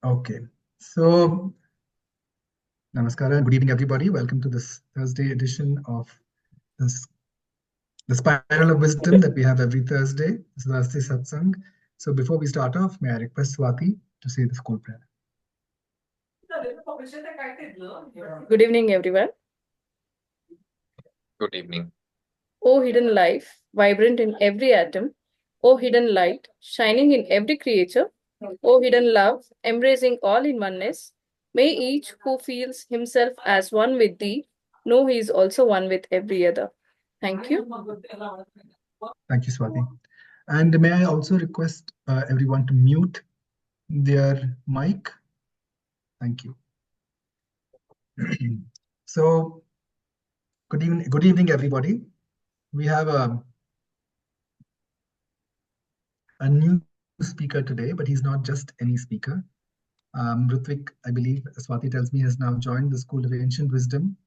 Okay, so Namaskara and good evening, everybody. Welcome to this Thursday edition of the Spiral of Wisdom that we have every Thursday. This is Thursday Satsang. So before we start off, may I request Swati to say the school prayer. Good evening, everyone. Good evening. O hidden life, vibrant in every atom. O hidden light, shining in every creature. O hidden love, embracing all in oneness. May each who feels himself as one with thee know he is also one with every other. Thank you. Thank you, Swati. And may I also request everyone to mute their mic? Thank you. So, good evening, everybody. We have a new speaker today, but he's not just any speaker. Rutviq, I believe, Swati tells me, has now joined the School of Ancient Wisdom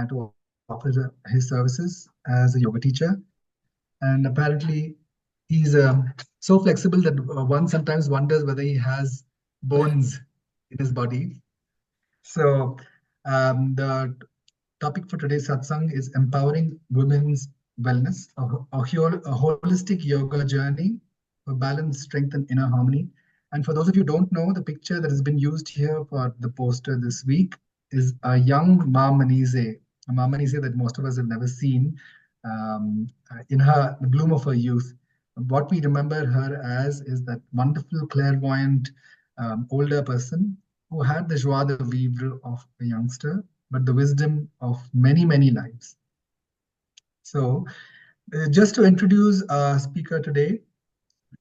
to offer his services as a yoga teacher. And apparently, he's so flexible that one sometimes wonders whether he has bones in his body. So the topic for today's satsang is empowering women's wellness, a holistic yoga journey for balance, strength, and inner harmony. And for those of you who don't know, the picture that has been used here for the poster this week is a young Ma Manise, a Ma Manise that most of us have never seen in the bloom of her youth. What we remember her as is that wonderful, clairvoyant, older person who had the joie de vivre of a youngster, but the wisdom of many, many lives. So, just to introduce our speaker today,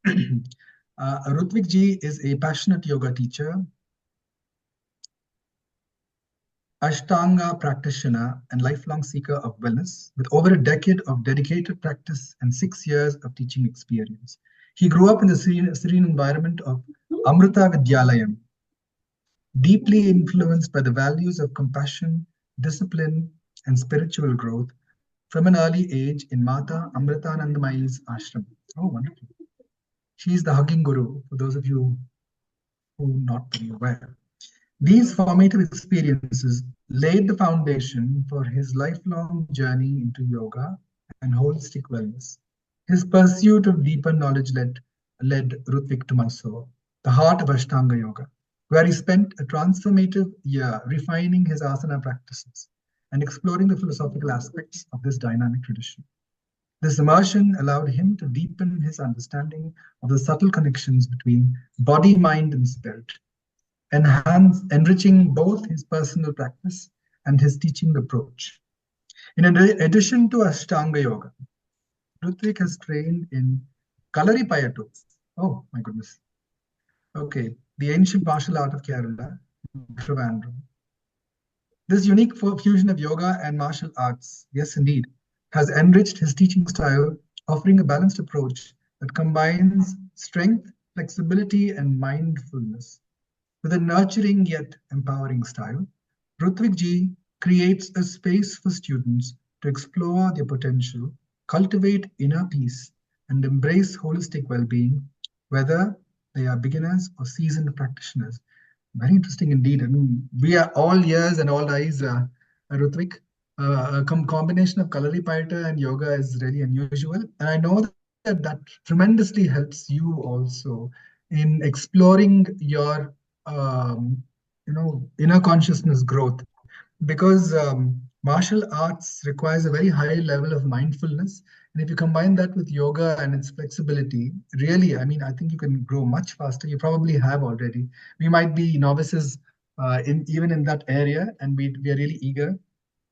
Rutviq ji is a passionate yoga teacher, Ashtanga practitioner, and lifelong seeker of wellness, with over a decade of dedicated practice and 6 years of teaching experience. He grew up in the serene environment of Amrita Vidyalayam, deeply influenced by the values of compassion, discipline, and spiritual growth from an early age in Mata Amritanandamayi's ashram. Oh, wonderful. She's the hugging guru, for those of you who are not very aware. These formative experiences laid the foundation for his lifelong journey into yoga and holistic wellness. His pursuit of deeper knowledge led Rutviq to Mysore, the heart of Ashtanga Yoga, where he spent a transformative year refining his asana practices and exploring the philosophical aspects of this dynamic tradition. This immersion allowed him to deepen his understanding of the subtle connections between body, mind, and spirit, enriching both his personal practice and his teaching approach. In addition to Ashtanga Yoga, Rutviq has trained in Kalaripayattu. Oh, my goodness. Okay, the ancient martial art of Kerala, Trivandrum. This unique fusion of yoga and martial arts, yes indeed, has enriched his teaching style, offering a balanced approach that combines strength, flexibility, and mindfulness. With a nurturing yet empowering style, Rutviq ji creates a space for students to explore their potential, cultivate inner peace, and embrace holistic well-being, whether they are beginners or seasoned practitioners. Very interesting indeed. I mean, we are all ears and all eyes, Rutviq. A combination of Kalaripayattu and yoga is really unusual. And I know that tremendously helps you also in exploring your inner consciousness growth, because martial arts requires a very high level of mindfulness, and if you combine that with yoga and its flexibility, really, I mean, I think you can grow much faster. You probably have already. We might be novices even in that area, and we are really eager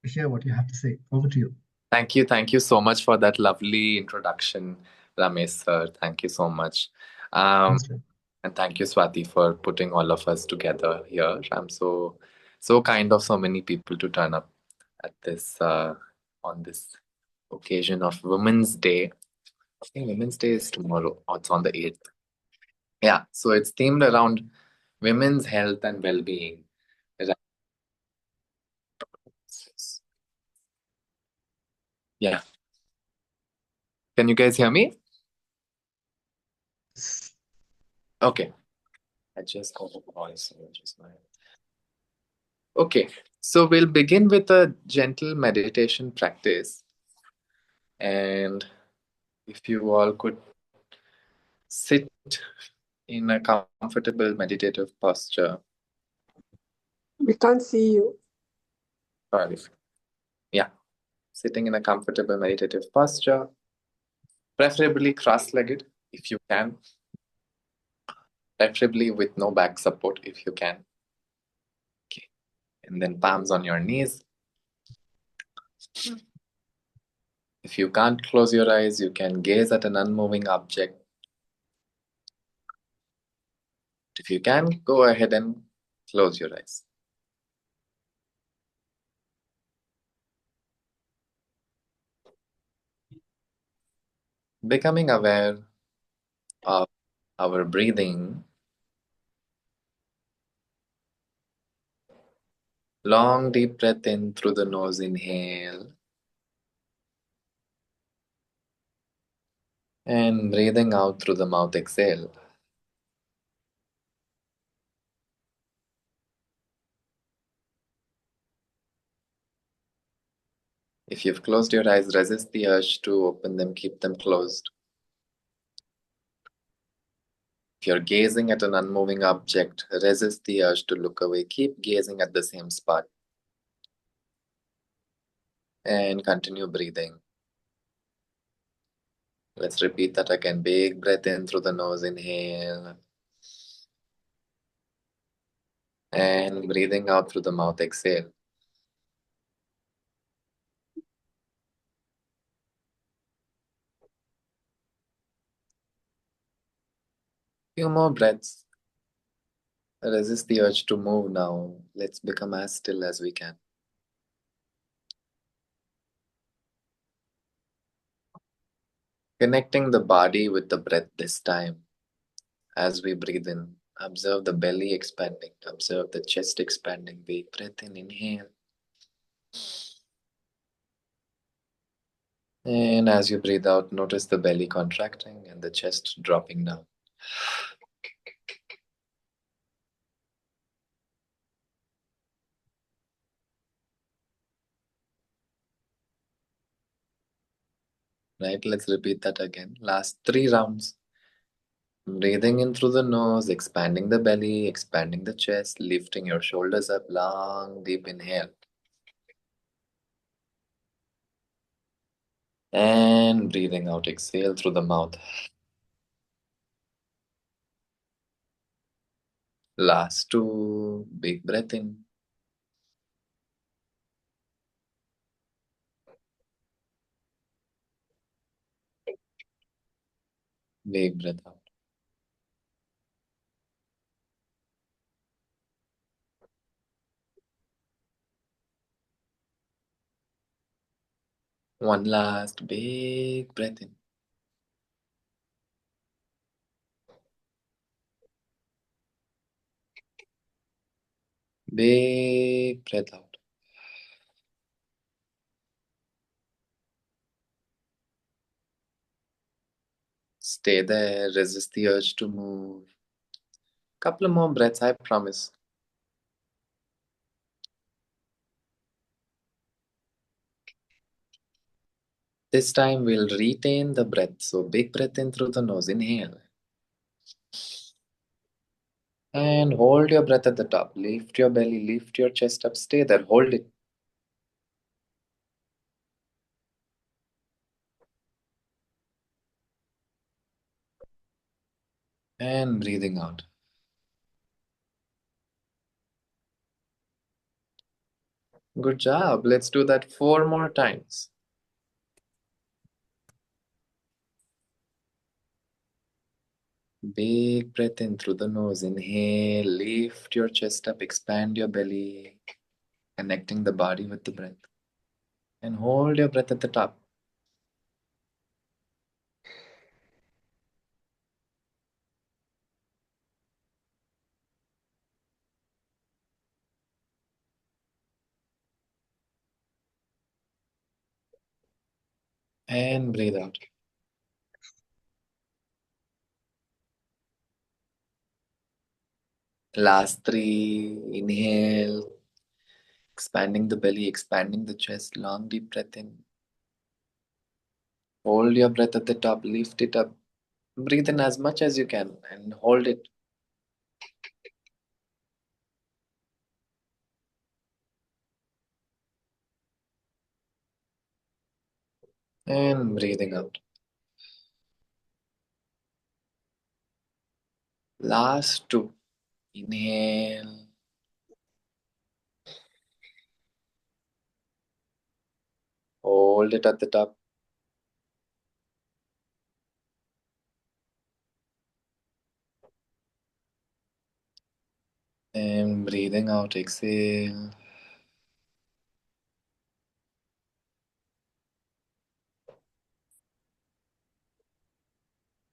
to hear what you have to say. Over to you. Thank you so much for that lovely introduction, Ramesh sir. Thank you so much. And thank you, Swati, for putting all of us together here. I'm so kind of so many people to turn up at this on this occasion of Women's Day. I think Women's Day is tomorrow. Oh, it's on the 8th. Yeah, so it's themed around women's health and well-being. Yeah. Can you guys hear me? Okay. I just got a voice just now. Okay, so we'll begin with a gentle meditation practice. And if you all could sit in a comfortable meditative posture. We can't see you. Sorry. Yeah, sitting in a comfortable meditative posture, preferably cross-legged if you can, preferably with no back support if you can. Okay, and then palms on your knees. If you can't close your eyes, you can gaze at an unmoving object. If you can, go ahead and close your eyes. Becoming aware of our breathing. Long deep breath in through the nose, inhale. And breathing out through the mouth, exhale. If you've closed your eyes, resist the urge to open them, keep them closed. If you're gazing at an unmoving object, resist the urge to look away, keep gazing at the same spot. And continue breathing. Let's repeat that again. Big breath in through the nose, inhale. And breathing out through the mouth, exhale. Few more breaths. Resist the urge to move now. Let's become as still as we can. Connecting the body with the breath this time. As we breathe in, observe the belly expanding, observe the chest expanding. Big breath in, inhale. And as you breathe out, notice the belly contracting and the chest dropping down. Right, let's repeat that again. Last 3 rounds. Breathing in through the nose, expanding the belly, expanding the chest, lifting your shoulders up, long, deep inhale. And breathing out, exhale through the mouth. Last 2, big breath in. Big breath out. One last big breath in. Big breath out. Stay there, resist the urge to move. Couple of more breaths, I promise. This time we'll retain the breath. So big breath in through the nose, inhale. And hold your breath at the top. Lift your belly, lift your chest up, stay there, hold it. And breathing out. Good job. Let's do that 4 more times. Big breath in through the nose. Inhale, lift your chest up, expand your belly, connecting the body with the breath. And hold your breath at the top. And breathe out. Last 3. Inhale. Expanding the belly, expanding the chest. Long deep breath in. Hold your breath at the top. Lift it up. Breathe in as much as you can and hold it. And breathing out. Last 2. Inhale. Hold it at the top. And breathing out, exhale.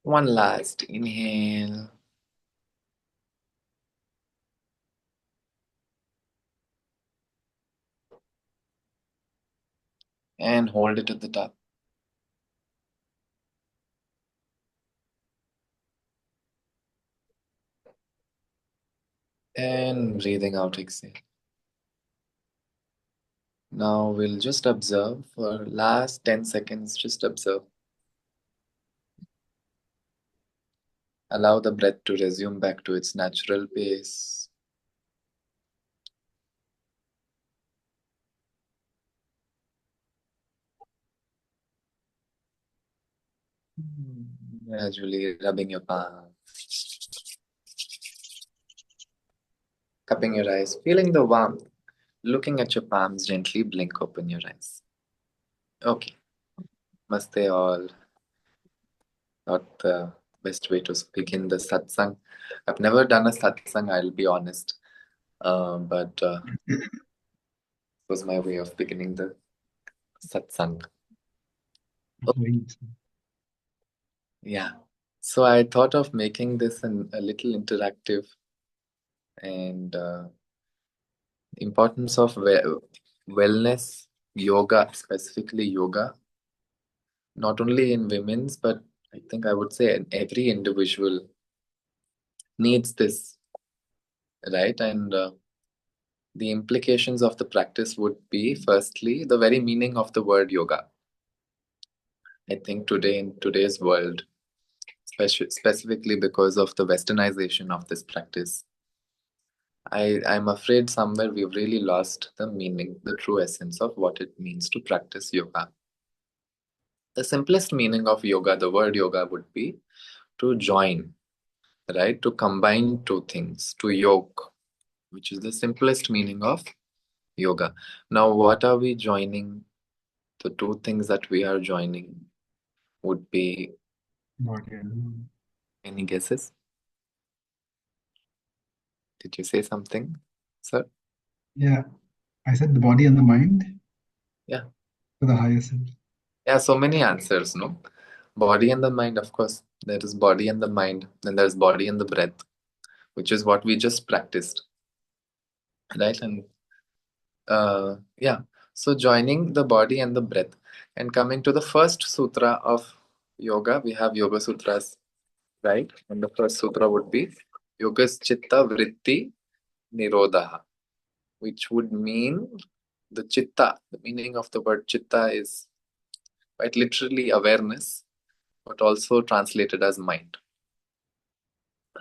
One last inhale. And hold it at the top. And breathing out, exhale. Now we'll just observe for last 10 seconds, just observe. Allow the breath to resume back to its natural pace. Gradually rubbing your palm, cupping your eyes, feeling the warmth. Looking at your palms, gently blink open your eyes. Okay, Namaste all. Not the best way to begin the satsang. I've never done a satsang, I'll be honest. But it was my way of beginning the satsang. Yeah. So I thought of making this a little interactive, and importance of wellness, yoga, specifically yoga, not only in women's, but I think I would say every individual needs this, right? And the implications of the practice would be, firstly, the very meaning of the word yoga. I think today, in today's world, specifically because of the westernization of this practice, I'm afraid somewhere we've really lost the meaning, the true essence of what it means to practice yoga. The simplest meaning of yoga, the word yoga, would be to join, right? To combine two things, to yoke, which is the simplest meaning of yoga. Now, what are we joining? The two things that we are joining would be, any guesses? Did you say something, sir? Yeah, I said the body and the mind. Yeah. To the higher self. Yeah, so many answers, no? Body and the mind, of course. There is body and the mind. Then there's body and the breath, which is what we just practiced, right? And yeah, so joining the body and the breath. And coming to the first sutra of yoga, we have Yoga Sutras, right? And the first sutra would be Yogas Chitta Vritti Nirodha, which would mean the chitta. The meaning of the word chitta is quite literally awareness, but also translated as mind.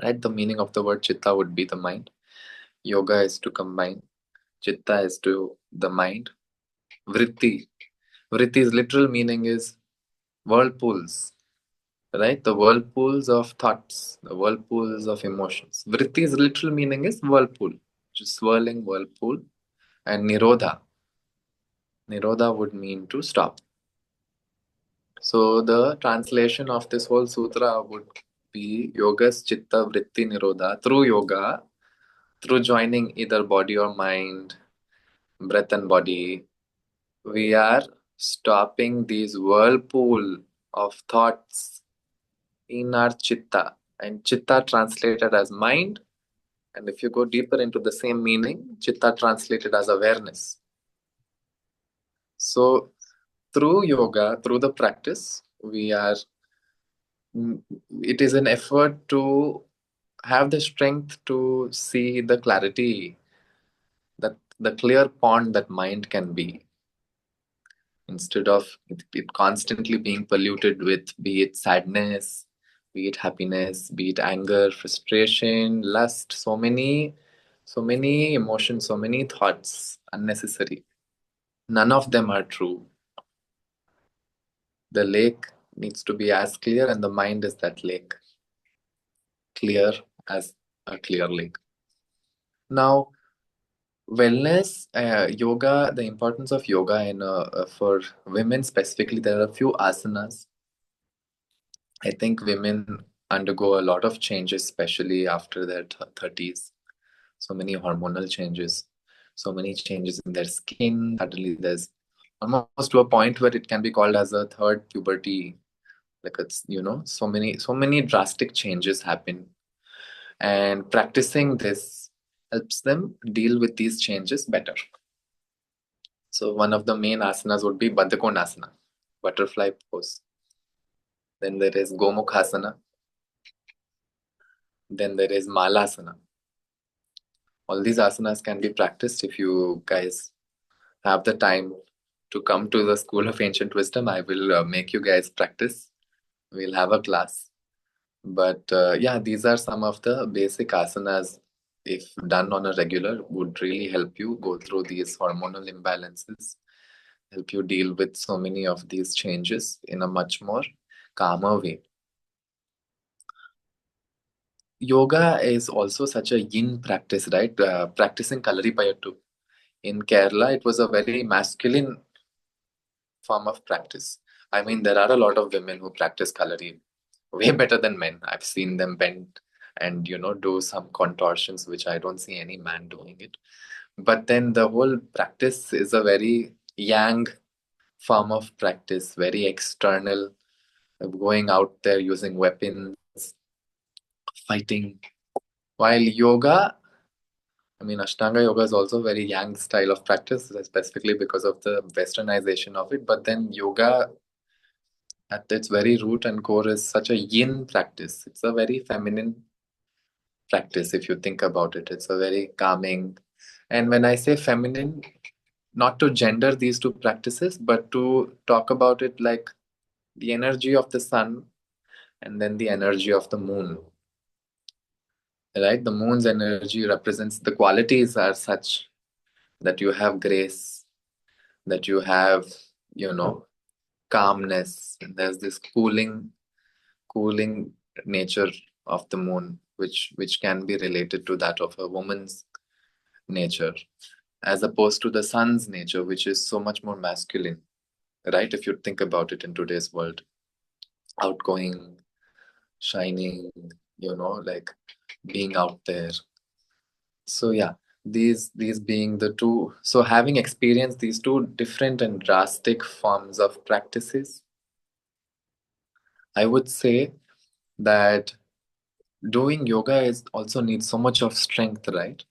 Right? The meaning of the word chitta would be the mind. Yoga is to combine. Chitta is to the mind. Vritti. Vritti's literal meaning is whirlpools. Right? The whirlpools of thoughts, the whirlpools of emotions. Vritti's literal meaning is whirlpool, just swirling whirlpool. And nirodha. Nirodha would mean to stop. So the translation of this whole sutra would be yogas chitta vritti nirodha. Through yoga, through joining either body or mind, breath and body, we are stopping these whirlpool of thoughts in our chitta. And chitta translated as mind. And if you go deeper into the same meaning, chitta translated as awareness. So through yoga, through the practice, it is an effort to have the strength to see the clarity, that the clear pond that mind can be, instead of it constantly being polluted with, be it sadness, be it happiness, be it anger, frustration, lust, so many emotions, so many thoughts, unnecessary. None of them are true. The lake needs to be as clear, and the mind is that lake, clear as a clear lake. Now, wellness, yoga, the importance of yoga for women specifically, there are a few asanas. I think women undergo a lot of changes, especially after their 30s. So many hormonal changes, so many changes in their skin. Suddenly, there's almost to a point where it can be called as a third puberty. Like it's, so many drastic changes happen. And practicing this helps them deal with these changes better. So one of the main asanas would be Baddhakonasana, butterfly pose. Then there is Gomukhasana. Then there is Malasana. All these asanas can be practiced. If you guys have the time to come to the School of Ancient Wisdom, I will make you guys practice. We'll have a class. But yeah, these are some of the basic asanas, if done on a regular, would really help you go through these hormonal imbalances, help you deal with so many of these changes in a much more calmer way. Yoga is also such a yin practice, right? Practicing Kalaripayattu. In Kerala, it was a very masculine form of practice. I mean, there are a lot of women who practice Kalari way better than men. I've seen them bend and, do some contortions, which I don't see any man doing it. But then the whole practice is a very yang form of practice, very external, going out there using weapons, fighting. While yoga, I mean, Ashtanga yoga is also very yang style of practice, specifically because of the westernization of it. But then yoga, at its very root and core, is such a yin practice. It's a very feminine practice, if you think about it. It's a very calming. And when I say feminine, not to gender these two practices, but to talk about it like the energy of the sun and then the energy of the moon. Right? The moon's energy represents, the qualities are such that you have grace, that you have, calmness. And there's this cooling nature of the moon, which can be related to that of a woman's nature, as opposed to the sun's nature, which is so much more masculine, right? If you think about it in today's world, outgoing, shining, like being out there. So yeah, these being the two. So having experienced these two different and drastic forms of practices, I would say that doing yoga is also needs so much of strength, right?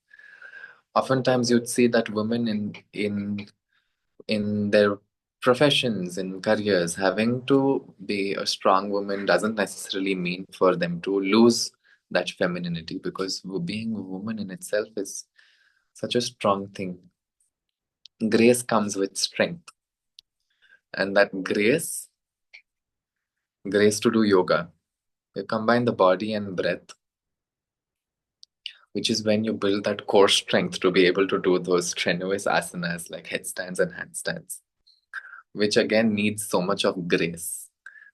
Oftentimes you'd see that women in their professions, in careers, having to be a strong woman doesn't necessarily mean for them to lose that femininity, because being a woman in itself is such a strong thing. Grace comes with strength, and that grace to do yoga, you combine the body and breath, which is when you build that core strength to be able to do those strenuous asanas like headstands and handstands, which again needs so much of grace.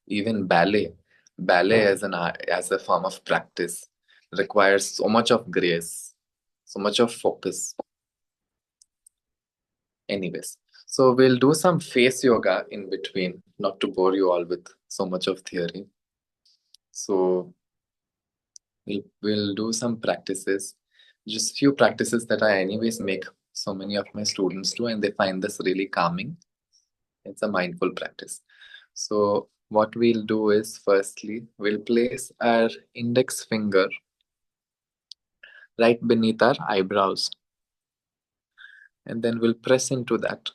Even ballet as a form of practice requires so much of grace, so much of focus. Anyways, so we'll do some face yoga in between, not to bore you all with so much of theory. So we'll do some practices, just few practices that I anyways make so many of my students do, and they find this really calming. It's a mindful practice. So what we'll do is, firstly, we'll place our index finger right beneath our eyebrows, and then we'll press into that.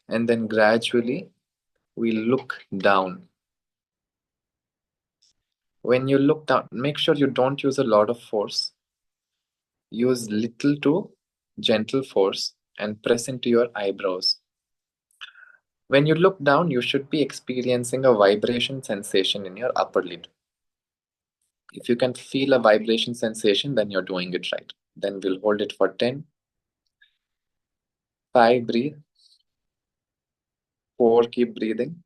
And then gradually we'll look down. When you look down, make sure you don't use a lot of force. Use little to gentle force and press into your eyebrows. When you look down, you should be experiencing a vibration sensation in your upper lid. If you can feel a vibration sensation, then you're doing it right. Then we'll hold it for 10. 5, breathe. 4, keep breathing.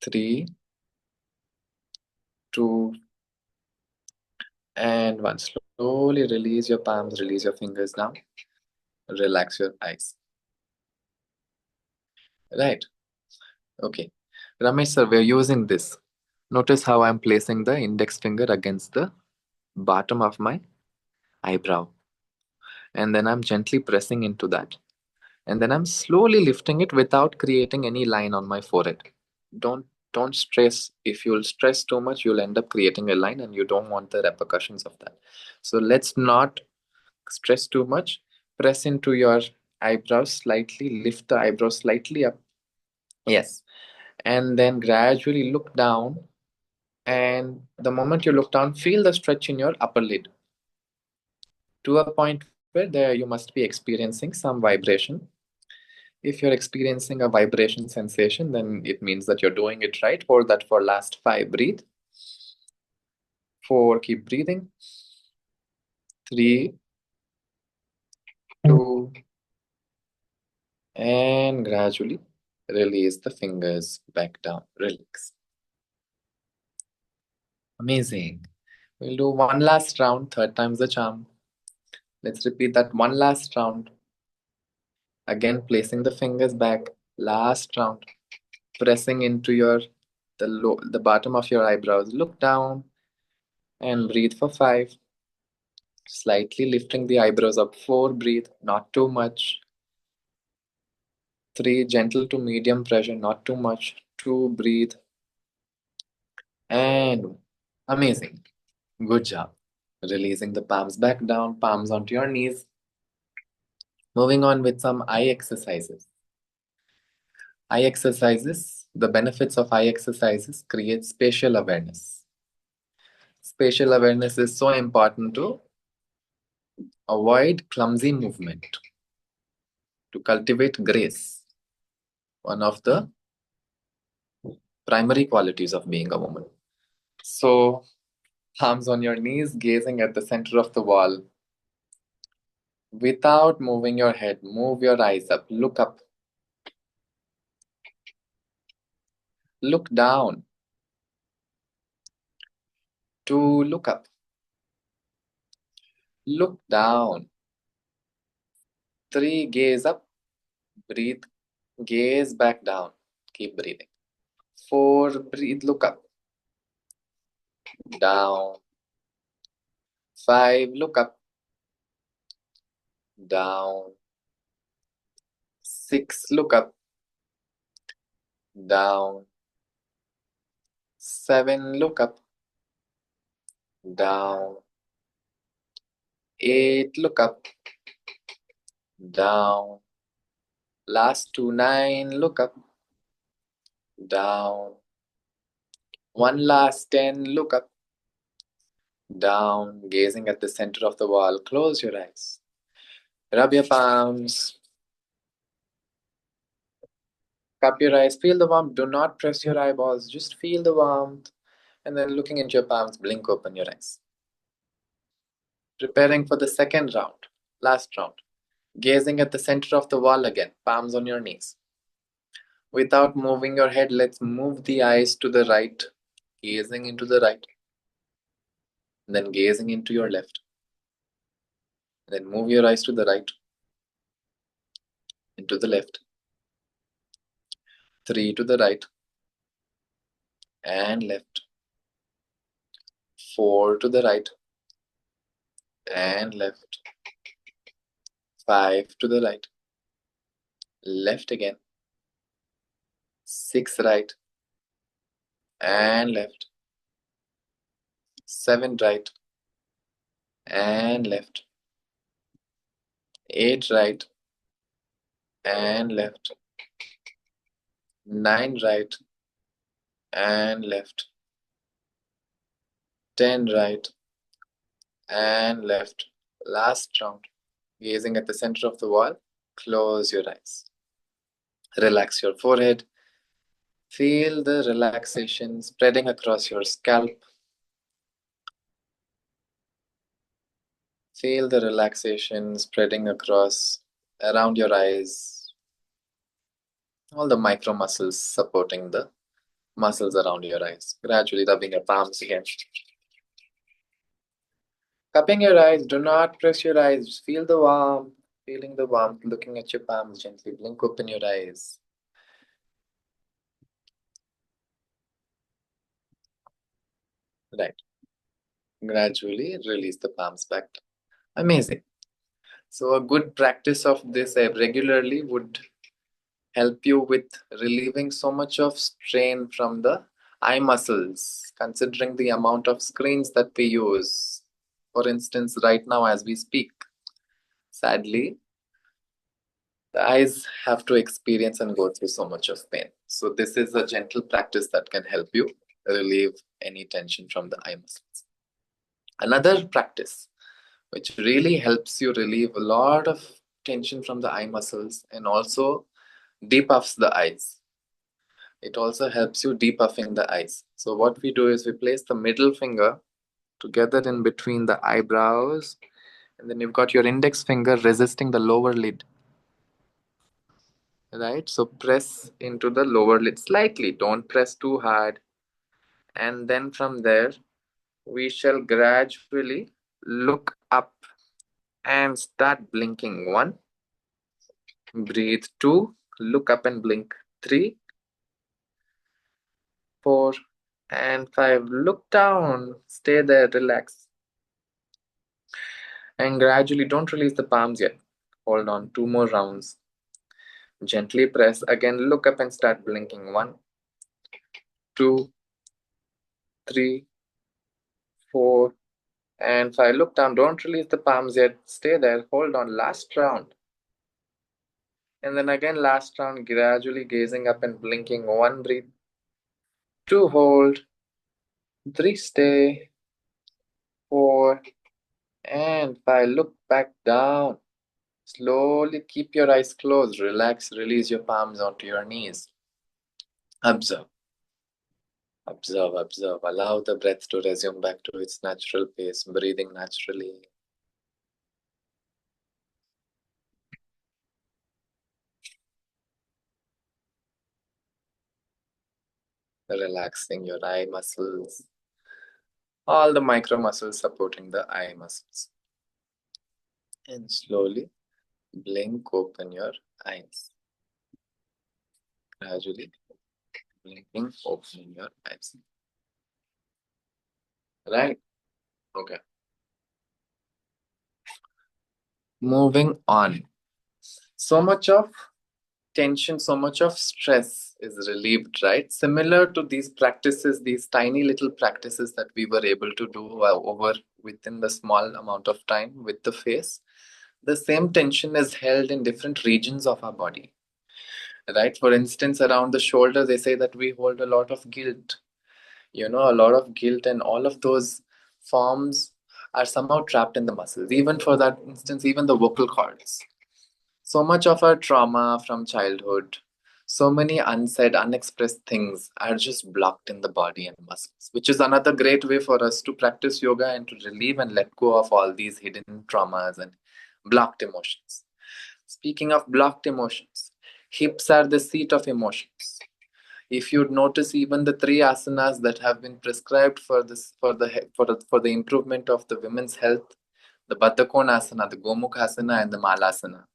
3, 2, and 1. Slowly release your palms, release your fingers now. Relax your eyes. Right. Okay. Ramesh sir, we're using this. Notice how I'm placing the index finger against the bottom of my eyebrow. And then I'm gently pressing into that. And then I'm slowly lifting it without creating any line on my forehead. Don't stress. If you'll stress too much, you'll end up creating a line and you don't want the repercussions of that. So let's not stress too much. Press into your eyebrows slightly, lift the eyebrows slightly up. Yes. And then gradually look down. And the moment you look down, feel the stretch in your upper lid to a point where there you must be experiencing some vibration. If you're experiencing a vibration sensation, then it means that you're doing it right. Hold that for last 5, breathe. 4, keep breathing. 3, 2, and gradually release the fingers back down. Relax. Amazing. We'll do one last round, 3rd time's the charm. Let's repeat that one last round. Again, placing the fingers back. Last round. Pressing into the bottom of your eyebrows. Look down and breathe for 5. Slightly lifting the eyebrows up. 4, breathe, not too much. 3, gentle to medium pressure, not too much. 2, breathe. And amazing. Good job. Releasing the palms back down, palms onto your knees. Moving on with some eye exercises. Eye exercises, the benefits of eye exercises create spatial awareness. Spatial awareness is so important to avoid clumsy movement, to cultivate grace, one of the primary qualities of being a woman. So, palms on your knees, gazing at the center of the wall. Without moving your head, move your eyes up, look up. Look down. 2, look up. Look down. 3, gaze up. Breathe. Gaze back down. Keep breathing. 4, breathe, look up. Down. 5, look up. Down. 6, look up. Down. 7, look up. Down. 8, look up. Down. Last 2, 9, look up. Down. One last 10, look up. Down, gazing at the center of the wall. Close your eyes. Rub your palms. Cup your eyes. Feel the warmth. Do not press your eyeballs. Just feel the warmth. And then looking into your palms, blink open your eyes. Preparing for the second round. Last round. Gazing at the center of the wall again. Palms on your knees. Without moving your head, let's move the eyes to the right. Gazing into the right. And then gazing into your left. And then move your eyes to the right. Into the left. 3 to the right. And left. 4 to the right. And left. 5 to the right. Left again. 6 right. And left. 7 right. And left. 8 right. And left. 9 right. And left. 10 right and left. Last round. Gazing at the center of the wall, close your eyes. Relax your forehead. Feel the relaxation spreading across your scalp. Feel the relaxation spreading across around your eyes. All the micro muscles supporting the muscles around your eyes. Gradually rubbing your palms again. Cupping your eyes, do not press your eyes. Feel the warmth, feeling the warmth, looking at your palms gently. Blink open your eyes. Right. Gradually release the palms back. Amazing. So a good practice of this regularly would help you with relieving so much of strain from the eye muscles, considering the amount of screens that we use. For instance, right now as we speak, sadly, the eyes have to experience and go through so much of pain. So this is a gentle practice that can help you relieve any tension from the eye muscles. Another practice which really helps you relieve a lot of tension from the eye muscles and also depuffs the eyes. It also helps you depuffing the eyes. So what we do is we place the middle finger together in between the eyebrows, and then you've got your index finger resisting the lower lid. Right? So press into the lower lid slightly, don't press too hard. And then from there, we shall gradually look up and start blinking. 1, breathe. 2, look up and blink. 3, 4, and 5. Look down, stay there, relax. And gradually, don't release the palms yet. Hold on, 2 more rounds. Gently press. Again, look up and start blinking. 1, 2, 3, 4, and 5. Look down, don't release the palms yet. Stay there, hold on. Last round. And then again, last round, gradually gazing up and blinking. 1, breathe. 2, hold. 3, stay. 4, and 5. Look back down. Slowly keep your eyes closed. Relax, release your palms onto your knees. Observe. Observe, observe. Allow the breath to resume back to its natural pace, breathing naturally. Relaxing your eye muscles. All the micro muscles supporting the eye muscles. And slowly blink open your eyes. Gradually blinking, opening your eyes. Right? Okay. Moving on. So much of tension, so much of stress is relieved, right? Similar to these practices, these tiny little practices that we were able to do over within the small amount of time with the face, the same tension is held in different regions of our body, right? For instance, around the shoulder, they say that we hold a lot of guilt, a lot of guilt, and all of those forms are somehow trapped in the muscles. Even for that instance, even the vocal cords. So much of our trauma from childhood, so many unsaid, unexpressed things are just blocked in the body and muscles, which is another great way for us to practice yoga and to relieve and let go of all these hidden traumas and blocked emotions. Speaking of blocked emotions, hips are the seat of emotions. If you'd notice, even the 3 asanas that have been prescribed for the improvement of the women's health, the Baddha Konasana, the Gomukhasana, and the Malasana,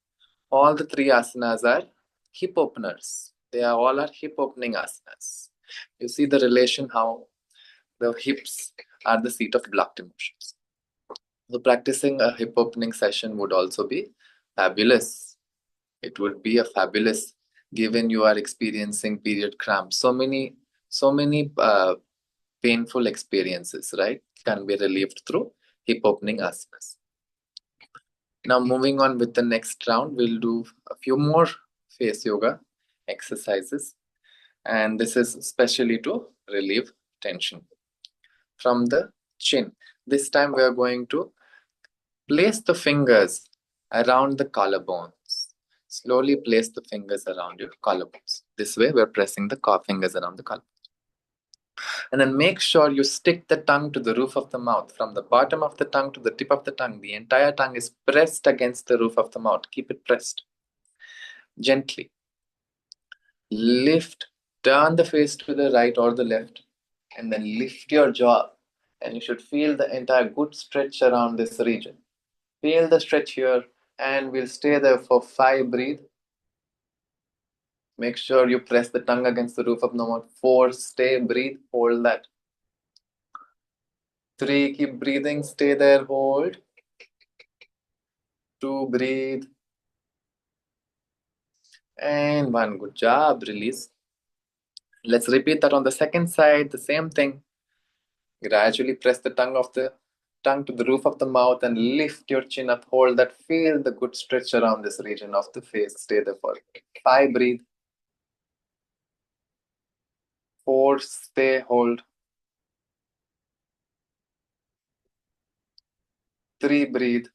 all the 3 asanas are hip openers. They are all are hip opening asanas. You see the relation how the hips are the seat of blocked emotions. So practicing a hip opening session would also be fabulous. It would be a fabulous, given you are experiencing period cramps. So many painful experiences, right, can be relieved through hip opening asanas. Now moving on with the next round, we'll do a few more face yoga exercises, and this is especially to relieve tension from the chin. This time we are going to place the fingers around the collarbones. Slowly place the fingers around your collarbones. This way we are pressing the fingers around the collarbones. And then make sure you stick the tongue to the roof of the mouth. From the bottom of the tongue to the tip of the tongue, the entire tongue is pressed against the roof of the mouth. Keep it pressed. Gently. Lift, turn the face to the right or the left, and then lift your jaw. And you should feel the entire good stretch around this region. Feel the stretch here, and we'll stay there for 5. Breathe. Make sure you press the tongue against the roof of the mouth. 4, stay, breathe, hold that. 3, keep breathing, stay there, hold. 2, breathe. And 1, good job, release. Let's repeat that on the second side, the same thing. Gradually press the tongue to the roof of the mouth and lift your chin up, hold that, feel the good stretch around this region of the face. Stay there for 5, breathe. 4, stay, hold. 3, breathe.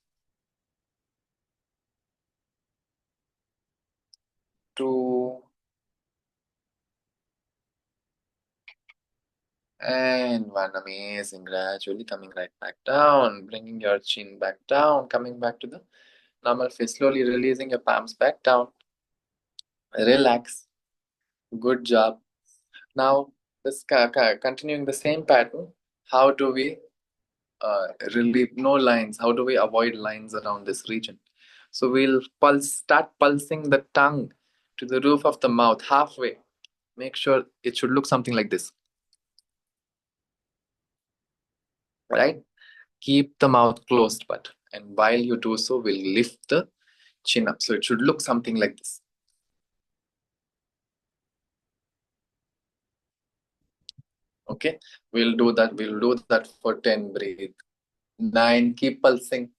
2, and 1. Amazing. Gradually coming right back down, bringing your chin back down, coming back to the normal face, slowly releasing your palms back down. Relax. Good job. Now, continuing the same pattern, how do we relieve no lines? How do we avoid lines around this region? So we'll start pulsing the tongue to the roof of the mouth halfway. Make sure it should look something like this. Right? Keep the mouth closed, and while you do so, we'll lift the chin up. So it should look something like this. Okay, we'll do that. We'll do that for 10. Breathe. 9, keep pulsing.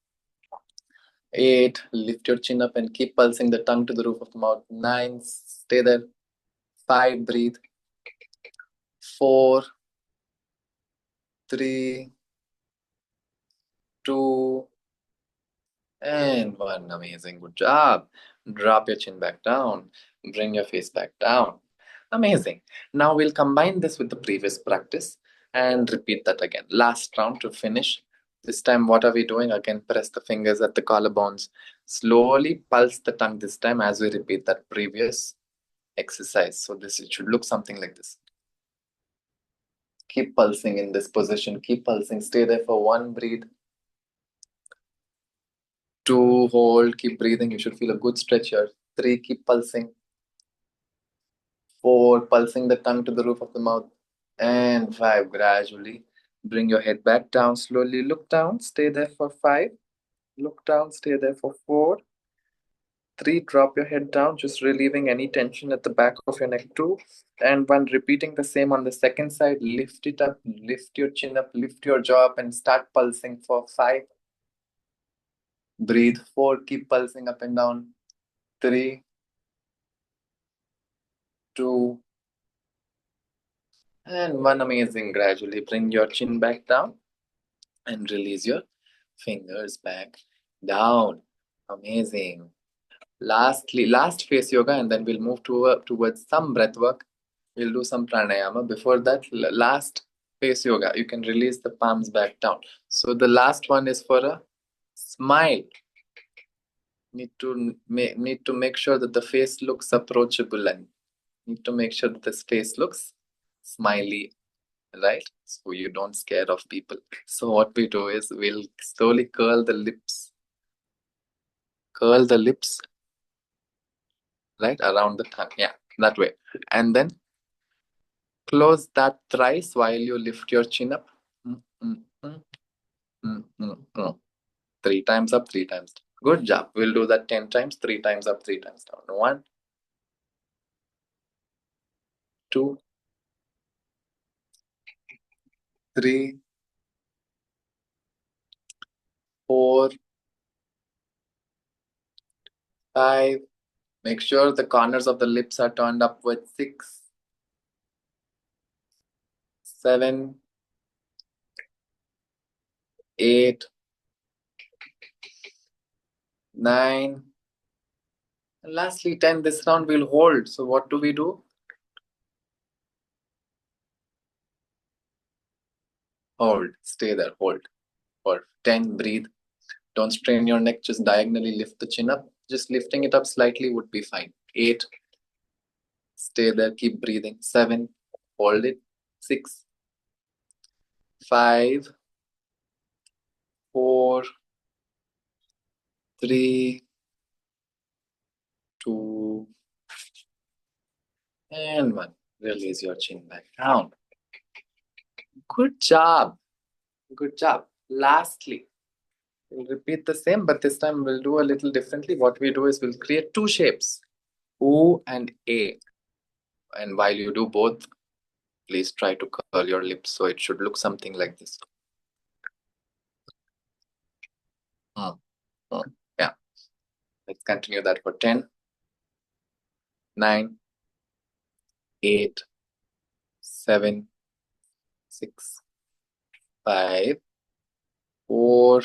8, lift your chin up and keep pulsing the tongue to the roof of the mouth. 9, stay there. 5, breathe. 4, 3, 2, and 1. Amazing. Good job. Drop your chin back down. Bring your face back down. Amazing. Now we'll combine this with the previous practice and repeat that again. Last round to finish. This time, what are we doing? Again, press the fingers at the collarbones. Slowly pulse the tongue this time as we repeat that previous exercise. So it should look something like this. Keep pulsing in this position. Keep pulsing. Stay there for 1. Breathe. 2, hold. Keep breathing. You should feel a good stretch here. 3, keep pulsing. 4, pulsing the tongue to the roof of the mouth. And 5, gradually bring your head back down. Slowly look down. Stay there for 5. Look down. Stay there for 4. 3, drop your head down, just relieving any tension at the back of your neck. 2, and 1, repeating the same on the second side. Lift it up, lift your chin up, lift your jaw up, and start pulsing for 5. Breathe. 4, keep pulsing up and down. 3, 2, and 1. Amazing. Gradually bring your chin back down and release your fingers back down. Amazing. Lastly, last face yoga, and then we'll move towards some breath work. We'll do some pranayama. Before that, last face yoga, you can release the palms back down. So the last one is for a smile. Need to make sure that the face looks approachable, and need to make sure that this face looks smiley, right? So you don't scare off people. So what we do is we'll slowly curl the lips. Curl the lips, right, around the tongue. Yeah, that way. And then close that thrice while you lift your chin up. 3 times up, 3 times down. Good job. We'll do that 10 times, 3 times up, 3 times down. 1, 2, 3, 4, 5. Make sure the corners of the lips are turned upwards. 6, 7, 8, 9, and lastly 10. This round we'll hold. So what do we do? Hold. Stay there. Hold. For 10, breathe. Don't strain your neck. Just diagonally lift the chin up. Just lifting it up slightly would be fine. 8. Stay there. Keep breathing. 7. Hold it. 6, 5, 4, 3, 2, and 1. Release your chin back down. Good job. Good job. Lastly, we'll repeat the same, but this time we'll do a little differently. What we do is we'll create two shapes, O and A. And while you do both, please try to curl your lips so it should look something like this. Yeah. Let's continue that for 10, 9, 8, 7, 6, 5, 4,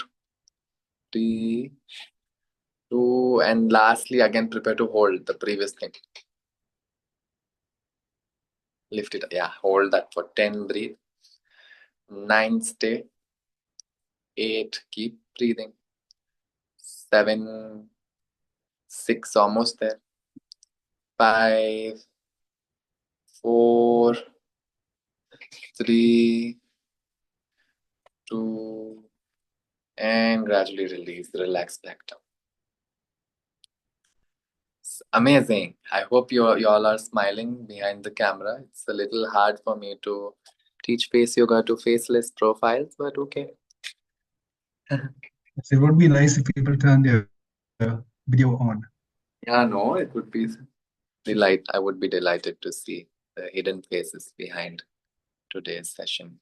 3, 2, and lastly, again, prepare to hold the previous thing. Lift it. Yeah, hold that for 10, breathe. 9, stay. 8, keep breathing. 7, 6, almost there. 5, 4, 3, 2, and gradually release, relax back down. It's amazing. I hope you all are smiling behind the camera. It's a little hard for me to teach face yoga to faceless profiles, but okay. It would be nice if people turn their video on. Yeah, no, it would be I would be delighted to see the hidden faces behind today's session.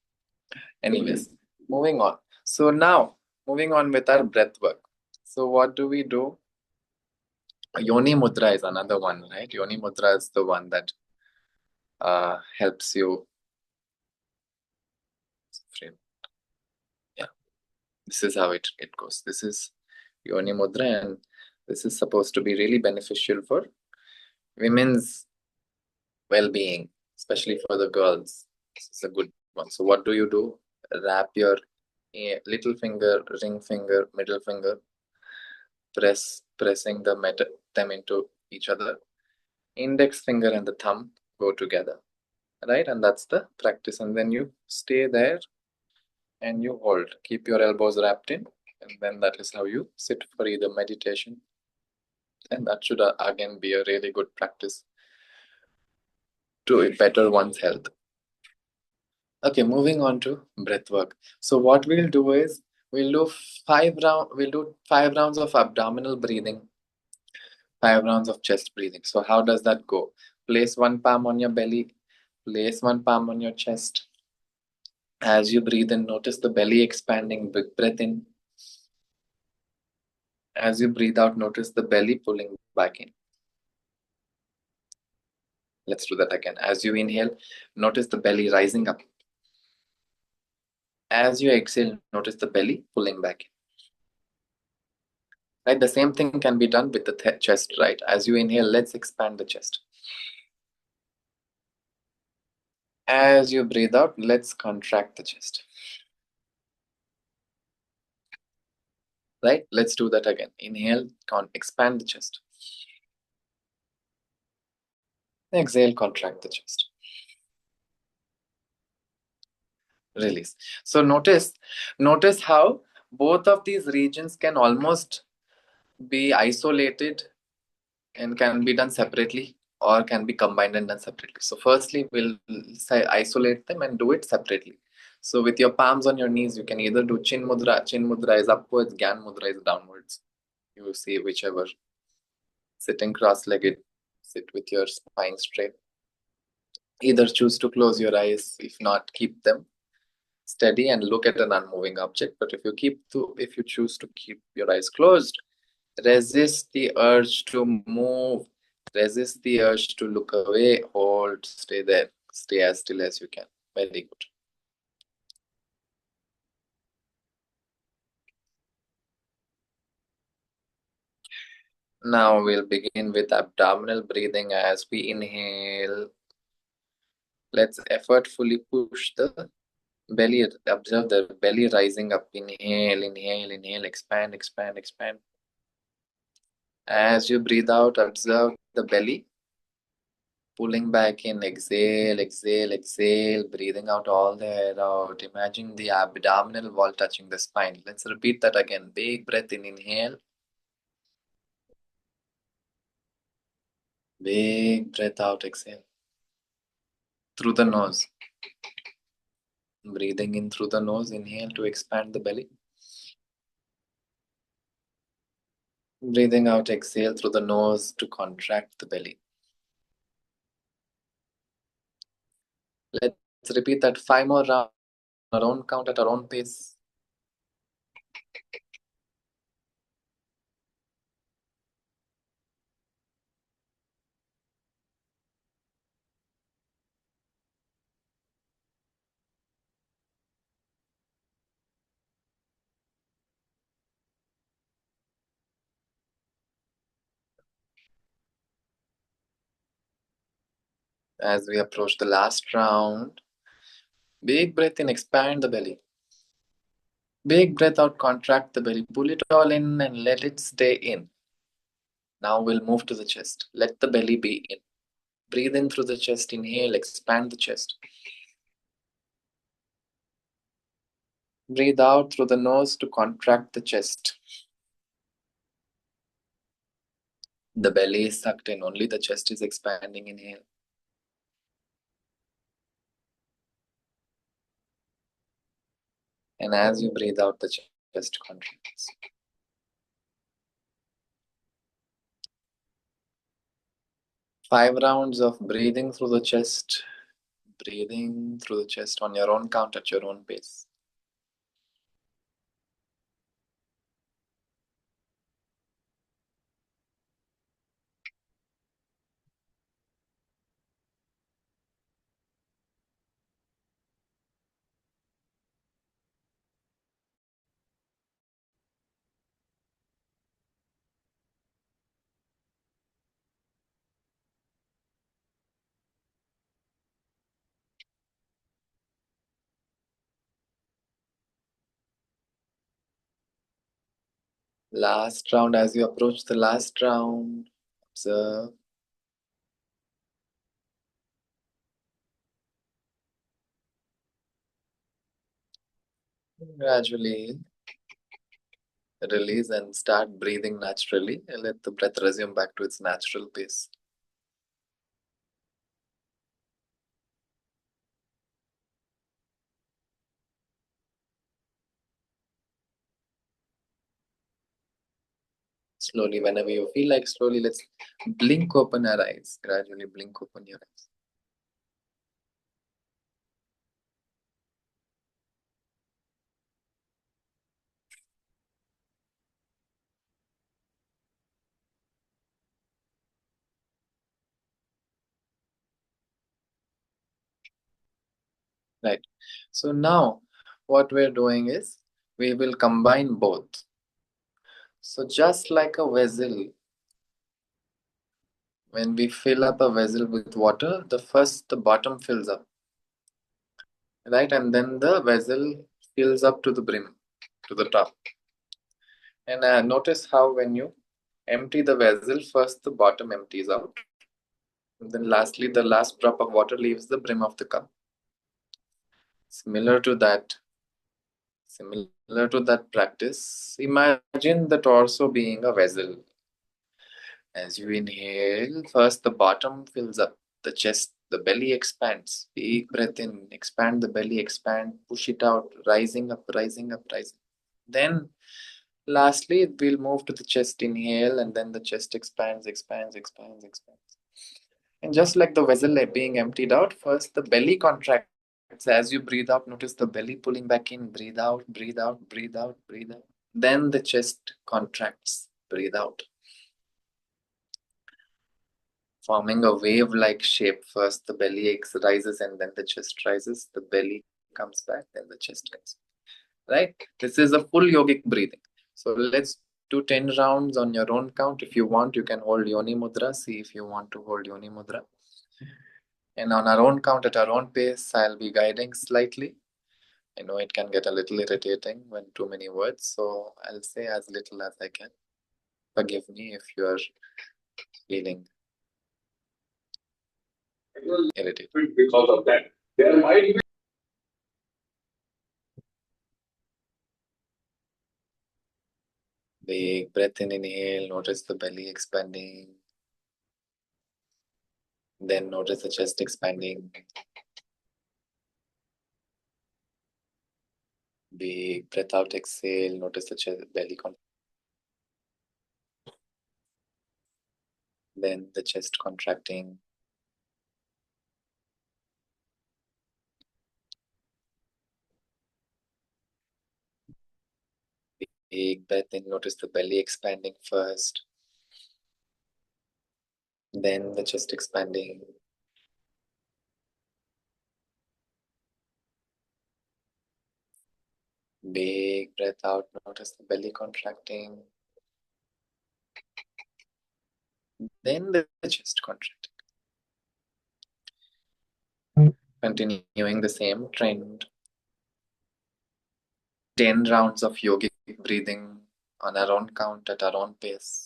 Anyways, moving on. So now, moving on with our breath work. So what do we do? Yoni Mudra is another one, right? Yoni Mudra is the one that helps you. Yeah, this is how it goes. This is Yoni Mudra, and this is supposed to be really beneficial for women's well-being, especially for the girls. This is a good one. So what do? Wrap your little finger, ring finger, middle finger, pressing them into each other. Index finger and the thumb go together, right? And that's the practice. And then you stay there and you hold. Keep your elbows wrapped in, and then that is how you sit for either meditation. And that should again be a really good practice to better one's health. Okay, moving on to breath work. So what we'll do is we'll do 5 rounds of abdominal breathing, 5 rounds of chest breathing. So how does that go? Place one palm on your belly, place one palm on your chest. As you breathe in, notice the belly expanding. Big breath in. As you breathe out, notice the belly pulling back in. Let's do that again. As you inhale, notice the belly rising up. As you exhale, notice the belly pulling back in. Right, the same thing can be done with the chest, right? As you inhale, let's expand the chest. As you breathe out, let's contract the chest. Right, let's do that again. Inhale, expand the chest. Exhale, contract the chest. Release. So notice how both of these regions can almost be isolated and can be done separately, or can be combined and done separately. So firstly, we'll isolate them and do it separately. So with your palms on your knees, you can either do Chin Mudra. Chin Mudra is upwards, Gyan Mudra is downwards. You see whichever. Sitting cross-legged, sit with your spine straight. Either choose to close your eyes, if not, keep them steady and look at an unmoving object. But if you choose to keep your eyes closed, resist the urge to move, resist the urge to look away, hold, stay there, stay as still as you can. Very good. Now we'll begin with abdominal breathing as we inhale. Let's effortfully push the belly. Observe the belly rising up. Inhale, inhale, inhale, expand, expand, expand. As you breathe out, observe the belly pulling back in. Exhale, exhale, exhale. Breathing out all the air out. Imagine the abdominal wall touching the spine. Let's repeat that again. Big breath in, inhale. Big breath out, exhale. Through the nose. Breathing in through the nose, inhale to expand the belly. Breathing out, exhale through the nose to contract the belly. Let's repeat that 5 more rounds, our own count at our own pace. As we approach the last round, big breath in, expand the belly. Big breath out, contract the belly. Pull it all in and let it stay in. Now we'll move to the chest. Let the belly be in. Breathe in through the chest, inhale, expand the chest. Breathe out through the nose to contract the chest. The belly is sucked in, only the chest is expanding. Inhale. And as you breathe out, the chest contracts. Five rounds of breathing through the chest. Breathing through the chest on your own count at your own pace. Last round, as you approach the last round, observe. Gradually release and start breathing naturally and let the breath resume back to its natural pace. Slowly, whenever you feel like slowly, let's blink open our eyes. Gradually blink open your eyes. Right. So now what we're doing is we will combine both. So just like a vessel, when we fill up a vessel with water, the bottom fills up. Right? And then the vessel fills up to the brim, to the top. And notice how when you empty the vessel, first the bottom empties out. And then lastly, the last drop of water leaves the brim of the cup. Similar to that practice, imagine the torso being a vessel. As you inhale, first the bottom fills up, the chest, the belly expands. Big breath in, expand the belly, expand, push it out, rising up, rising up, rising. Then lastly, we'll move to the chest, inhale, and then the chest expands, expands, expands, expands. And just like the vessel being emptied out, first the belly contracts. As you breathe out, notice the belly pulling back in. Breathe out, breathe out, breathe out, breathe out. Then the chest contracts. Breathe out. Forming a wave-like shape. First the belly rises and then the chest rises. The belly comes back, then the chest comes back. Right? This is a full yogic breathing. So let's Do 10 rounds on your own count. If you want, you can hold Yoni Mudra. See if you want to hold Yoni Mudra. And on our own count, at our own pace, I'll be guiding slightly. I know it can get a little irritating when too many words, so I'll say as little as I can. Forgive me if you are feeling irritated. Because of that, there might be big breath in, inhale, notice the belly expanding. Then notice the chest expanding. Big breath out, exhale, notice the chest, belly contracting. Then the chest contracting. Big breath in, notice the belly expanding first. Then the chest expanding. Big breath out, notice the belly contracting. Then the chest contracting. Continuing the same trend. 10 rounds of yogic breathing on our own count at our own pace.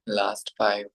Last 5.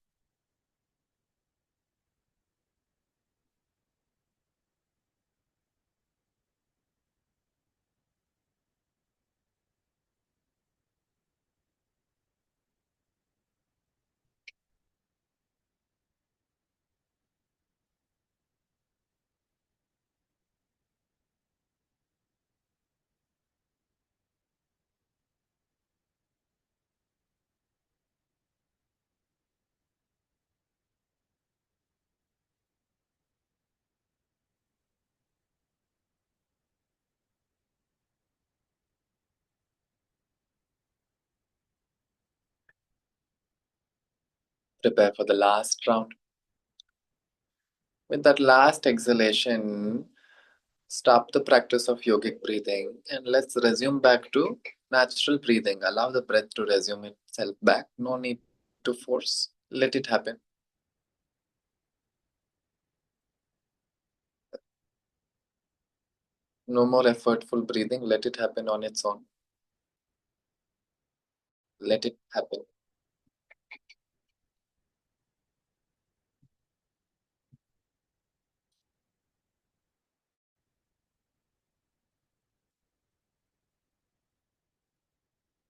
Prepare for the last round. With that last exhalation, stop the practice of yogic breathing and let's resume back to natural breathing. Allow the breath to resume itself back. No need to force. Let it happen. No more effortful breathing. Let it happen on its own. Let it happen.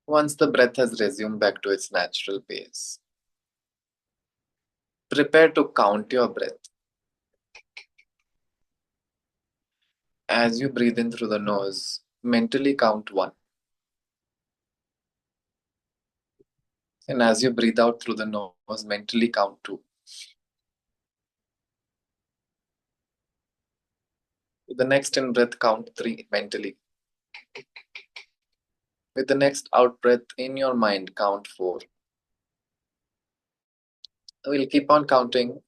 Once the breath has resumed back to its natural pace, prepare to count your breath. As you breathe in through the nose, mentally count 1. And as you breathe out through the nose, mentally count 2. With the next in breath, count 3 mentally. With the next out breath in your mind, count 4. We'll keep on counting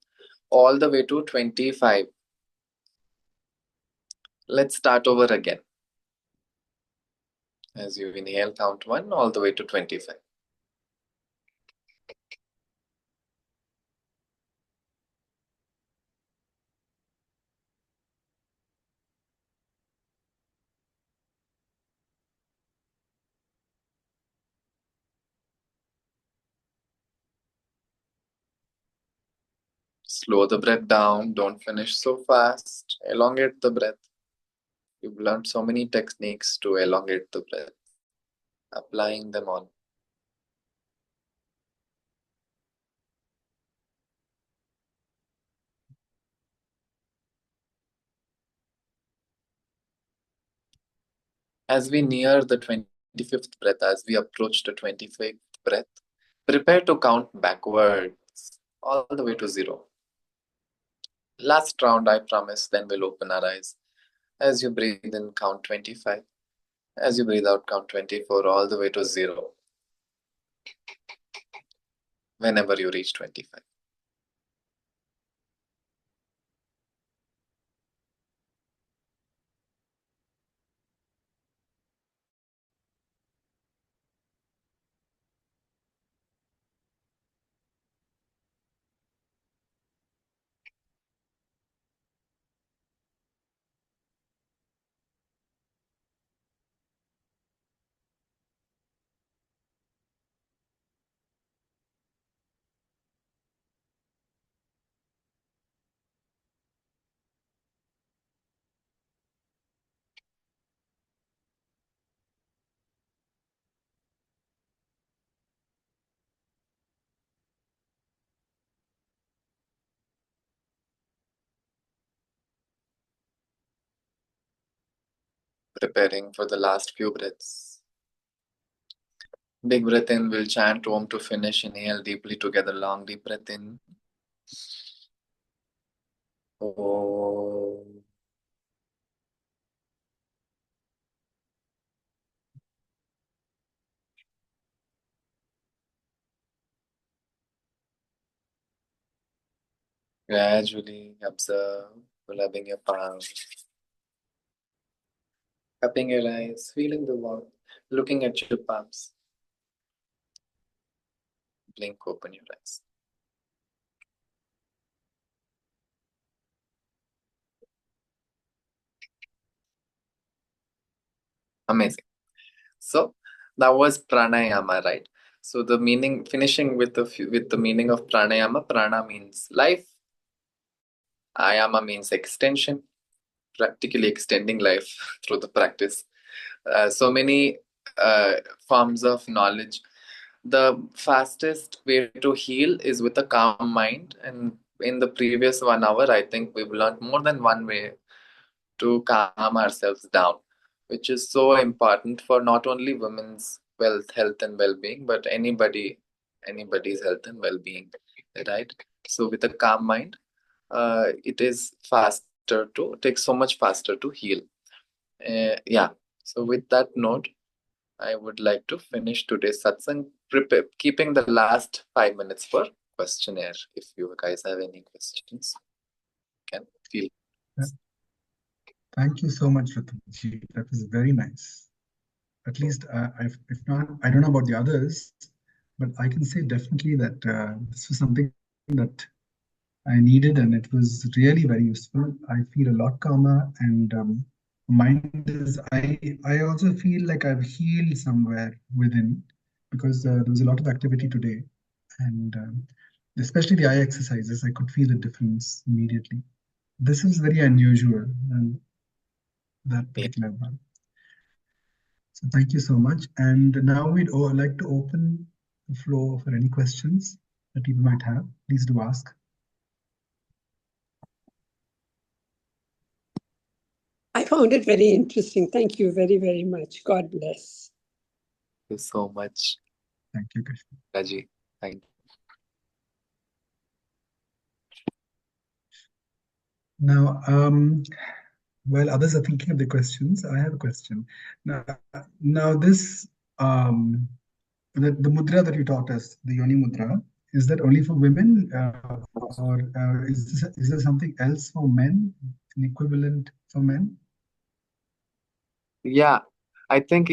all the way to 25. Let's start over again. As you inhale, count 1 all the way to 25. Slow the breath down. Don't finish so fast. Elongate the breath. You've learned so many techniques to elongate the breath, applying them all. As we near the 25th breath, as we approach the 25th breath, prepare to count backwards all the way to 0. Last round, I promise, then we'll open our eyes. As you breathe in, count 25. As you breathe out, count 24 all the way to 0. Whenever you reach 25. Preparing for the last few breaths. Big breath in, we'll chant Om to finish. Inhale deeply together, long deep breath in. Om. Gradually observe, rubbing your palms, cupping your eyes, feeling the warmth, looking at your palms. Blink, open your eyes. Amazing. So that was pranayama, right? So the meaning, finishing with the meaning of pranayama. Prana means life. Ayama means extension, practically extending life through the practice. So many forms of knowledge. The fastest way to heal is with a calm mind. And in the previous 1 hour, I think we've learned more than one way to calm ourselves down, which is so important for not only women's health and well-being, but anybody's health and well-being, right? So with a calm mind, it takes so much faster to heal. Yeah. So with that note, I would like to finish today's satsang, keeping the last 5 minutes for questionnaire. If you guys have any questions, can feel. Thank you so much, Rutviq. That was very nice. At least, if not, I don't know about the others, but I can say definitely that this was something that I needed, and it was really very useful. I feel a lot calmer, and mind is. I also feel like I've healed somewhere within, because there was a lot of activity today, and especially the eye exercises. I could feel the difference immediately. This is very unusual, and that particular one. So thank you so much. And now we'd like to open the floor for any questions that people might have. Please do ask. I found it very interesting. Thank you very, very much. God bless. Thank you so much. Thank you, Krishna. Raji. Thank you. Now, while others are thinking of the questions, I have a question. Now this the mudra that you taught us, the yoni mudra, is that only for women, or is there something else for men, an equivalent for men? Yeah, I think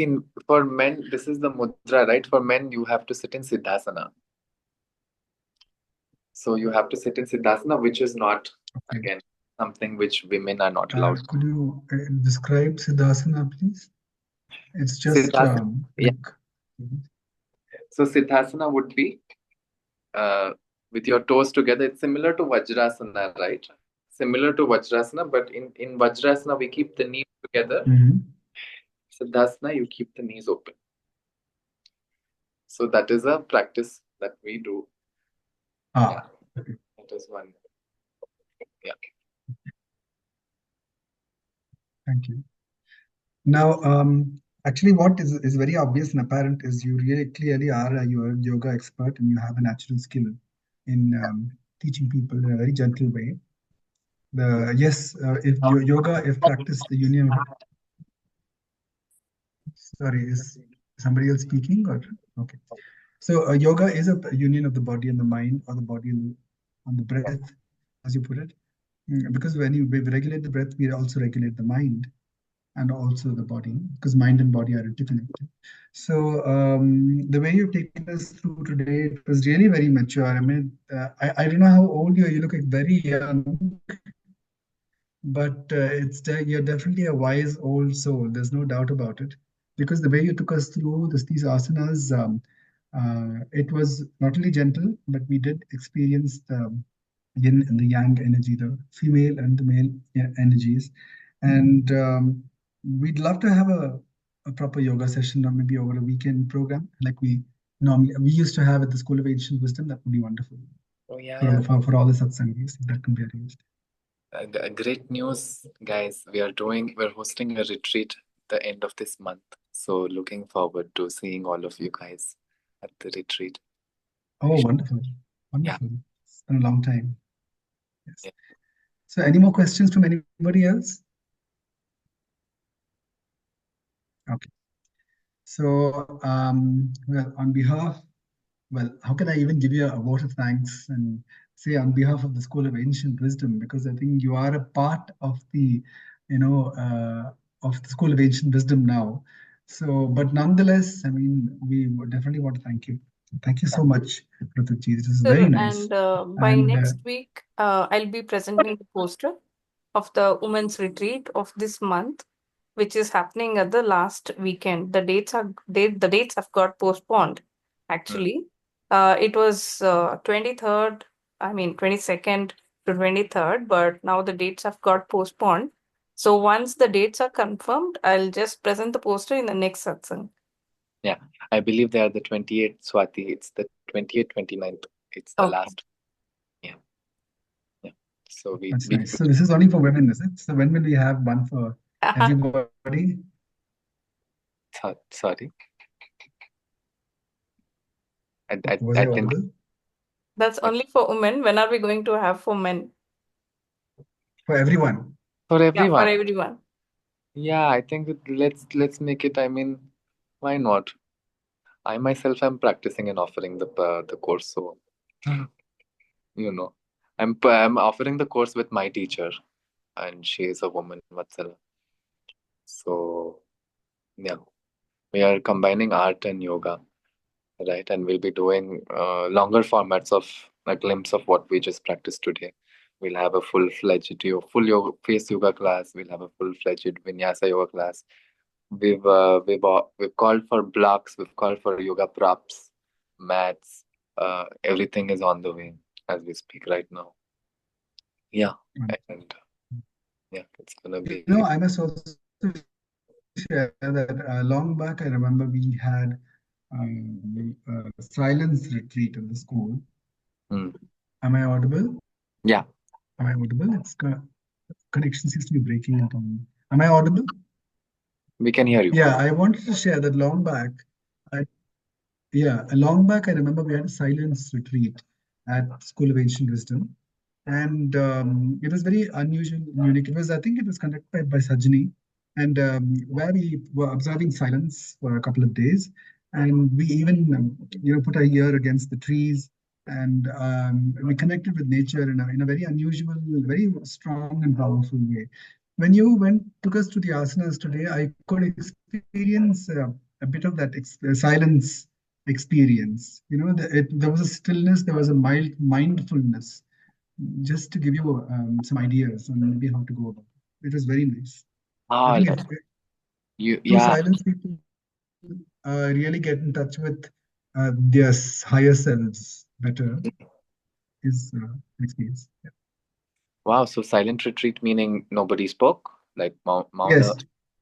for men, this is the mudra, right? For men, you have to sit in Siddhasana. So you have to sit in Siddhasana, which is not, again, something which women are not allowed. Could you describe Siddhasana, please? It's just yeah. So Siddhasana would be with your toes together. It's similar to Vajrasana, right? Similar to Vajrasana, but in Vajrasana, we keep the knee together. Mhm. Siddhasana, you keep the knees open. So that is a practice that we do. Yeah, Okay. that is one. Yeah. Thank you. Now, actually, what is very obvious and apparent is you really clearly are a yoga expert and you have a natural skill in teaching people in a very gentle way. Yes, if yoga, if practiced, the union of, sorry, is somebody else speaking or okay? So yoga is a union of the body and the mind, or the body and the breath, as you put it. Because when we regulate the breath, we also regulate the mind and also the body, because mind and body are interconnected. So the way you've taken us through today, it was really very mature. I mean, I don't know how old you are. You look like very young, but you're definitely a wise old soul. There's no doubt about it, because the way you took us through these asanas, it was not only gentle, but we did experience the yin and the yang energy, the female and the male energies. And we'd love to have a proper yoga session, or maybe over a weekend program, like we used to have at the School of Ancient Wisdom. That would be wonderful Oh, yeah, for, yeah. for all the satsangis, if that can be arranged. Great news, guys. We're hosting a retreat the end of this month. So looking forward to seeing all of you guys at the retreat. Oh, wonderful. Yeah. Wonderful. It's been a long time. Yes. Yeah. So any more questions from anybody else? Okay. So, well, on behalf, well, how can I even give you a vote of thanks and say on behalf of the School of Ancient Wisdom, because I think you are a part of of the School of Ancient Wisdom now. So, but nonetheless, I mean, we would definitely want to thank you. Thank you so much, Rutviq. This is very Sure, nice. and by And next week, I'll be presenting the poster of the women's retreat of this month, which is happening at the last weekend. The dates have got postponed. Actually, it was 23rd, I mean 22nd to 23rd, but now the dates have got postponed. So once the dates are confirmed, I'll just present the poster in the next satsang. Yeah, I believe they are the 28th, Swati. It's the 28th, 29th. It's the Okay. last. Yeah. Yeah. So that's nice. So this is only for women, is it? So when will we have one for everybody? Sorry. Was I audible? That's only for women. When are we going to have for men? For everyone. For Yeah, everyone. for everyone. Yeah, I think let's make it. I mean, why not? I myself am practicing and offering the course, so you know, I'm offering the course with my teacher, and she is a woman, Vatsala. So yeah, we are combining art and yoga, right? And we'll be doing longer formats of a glimpse of what we just practiced today. We'll have a full yoga face yoga class. We'll have a full-fledged vinyasa yoga class. We've called for blocks. We've called for yoga props, mats. Everything is on the way as we speak right now. Yeah, and yeah, it's gonna be. I must also share that long back, I remember we had a silence retreat in the school. Am I audible? Yeah. Am I audible? Connection seems to be breaking up on me. Am I audible? We can hear you. Yeah, I wanted to share that long back. Long back, I remember we had a silence retreat at School of Ancient Wisdom. And it was very unusual, unique. I think it was conducted by Sajani, and where we were observing silence for a couple of days. And we even, put our ear against the trees, and we connected with nature in a very unusual, very strong and powerful way. When you took us to the asanas today, I could experience a bit of that silence experience. There was a stillness, there was a mild mindfulness, just to give you some ideas on maybe how to go about it. It was very nice. I think through silence, people really get in touch with their higher selves better, is an experience. Yeah. Wow, so silent retreat meaning nobody spoke, like Yes,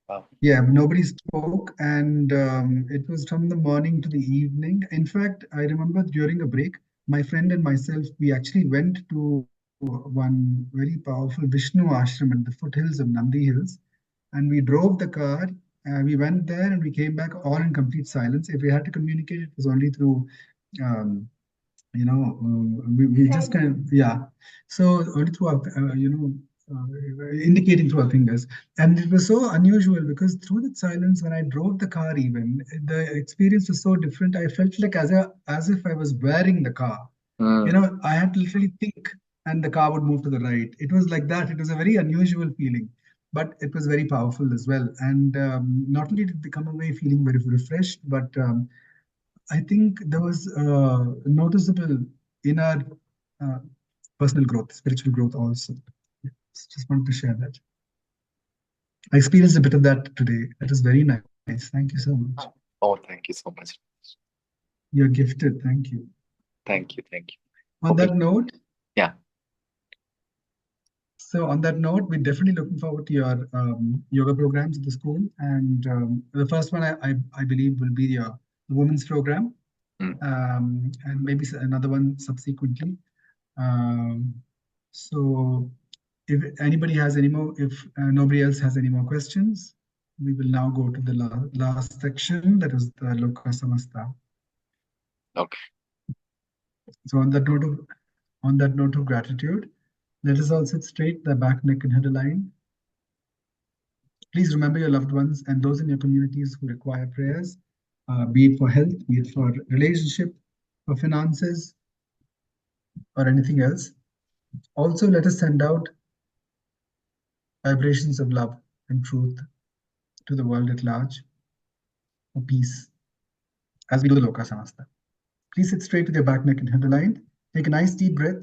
Wow. Yeah, nobody spoke, and it was from the morning to the evening. In fact, I remember during a break, my friend and myself, we actually went to one very powerful Vishnu ashram at the foothills of Nandi Hills, and we drove the car. We went there and we came back all in complete silence. If we had to communicate, it was only through um, we just kind of, yeah. So only through our, indicating through our fingers. And it was so unusual because through that silence, when I drove the car, even the experience was so different. I felt like as if I was wearing the car. I had to literally think, and the car would move to the right. It was like that. It was a very unusual feeling, but it was very powerful as well. And not only did we come away feeling very refreshed, but I think there was noticeable in our uh, personal growth, spiritual growth also. Just wanted to share that. I experienced a bit of that today. That is very nice. Thank you so much. Oh, thank you so much. You're gifted. Thank you. Thank you. Thank you. On that note, Yeah. so on that note, we're definitely looking forward to your yoga programs at the school. And the first one, I believe, will be the women's program, and maybe another one subsequently. Um, so if anybody has any more, if nobody else has any more questions, we will now go to the last section, that is the Loka Samasta. Okay. So on that note of gratitude, let us all sit straight, the back, neck, and head aligned. Please remember your loved ones and those in your communities who require prayers, be it for health, be it for relationship, for finances, or anything else. Also, let us send out vibrations of love and truth to the world at large for peace as we do the Loka Samasta. Please sit straight with your back, neck, and head aligned. Take a nice deep breath.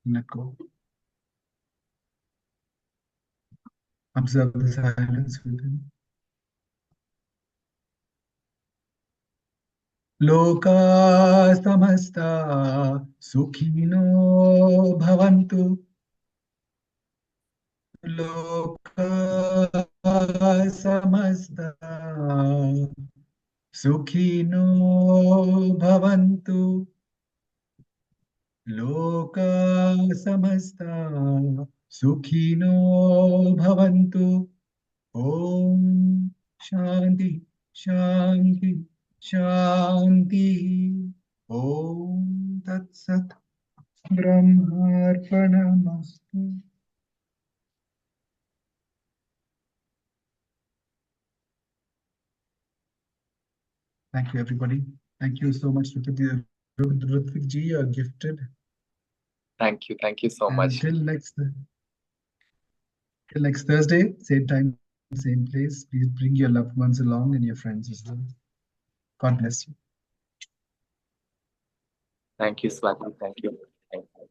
And let go. Observe the silence within. Loka samasta sukhino bhavantu. Loka samasta sukhino bhavantu. Loka samasta sukhino bhavantu. Om Shanti Shanti Shanti. Om Tat Sat. Brahmarpanamastu. Thank you, everybody. Thank you so much, Rutviq ji. You are gifted. Thank you. Thank you so much. Till next Thursday, same time, same place. Please bring your loved ones along and your friends as well. God bless you. Thank you, Swati. Thank you. Thank you.